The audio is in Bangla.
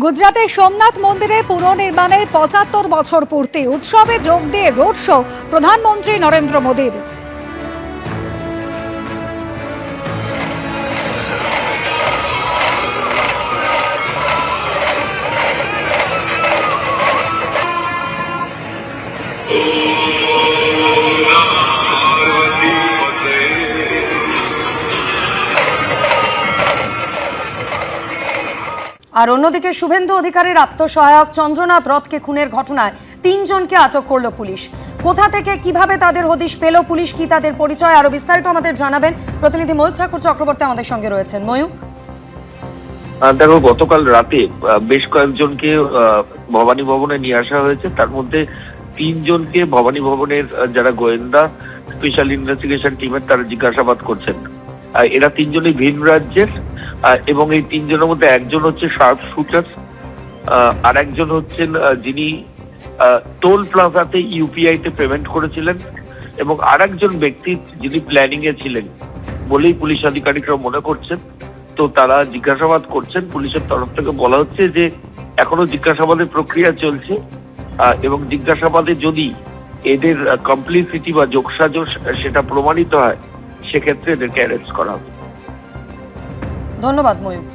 গুজরাতের সোমনাথ মন্দিরে পুনর্নির্মাণের ৭৫ বছর পূর্তি উৎসবে যোগ দিয়ে রোড শো প্রধানমন্ত্রী নরেন্দ্র মোদীর। আর অন্যদিকে শুভেন্দু অধিকারীর আত্মসহায়ক চন্দ্রনাথ রথকে খুনের ঘটনায় ৩ জনকে আটক করল পুলিশ। কোথা থেকে কিভাবে তাদের হদিশ পেল পুলিশ, কি তাদের পরিচয়, আরো বিস্তারিত আমাদের জানাবেন প্রতিনিধি ময়ূক ঠাকুর চক্রবর্তী আমাদের সঙ্গে রয়েছেন। ময়ূক, দেখো, গতকাল রাতে বেশ কয়েকজনকে ভবানী ভবনে নিয়ে আসা হয়েছে। তার মধ্যে ৩ জনকে ভবানী ভবনের যারা গোয়েন্দা স্পেশাল ইনভেস্টিগেশন টিমের তারা জিজ্ঞাসাবাদ করছেন। এরা ৩ জনই ভিন রাজ্যের এবং এই ৩ জনের মধ্যে একজন হচ্ছে শার্প শুটার, আর একজন হচ্ছেন যিনি টোল প্লাজাতে ইউপিআই তে পেমেন্ট করেছিলেন, এবং আর একজন ব্যক্তি যিনি প্ল্যানিং এ ছিলেন বলেই পুলিশ আধিকারিকরা মনে করছেন। তো তারা জিজ্ঞাসাবাদ করছেন। পুলিশের তরফ থেকে বলা হচ্ছে যে এখনো জিজ্ঞাসাবাদের প্রক্রিয়া চলছে এবং জিজ্ঞাসাবাদে যদি এদের কমপ্লিসিটি বা যোগসাজশ সেটা প্রমাণিত হয় সেক্ষেত্রে এদেরকে অ্যারেস্ট করা হবে। ধন্যবাদ ময়ূক।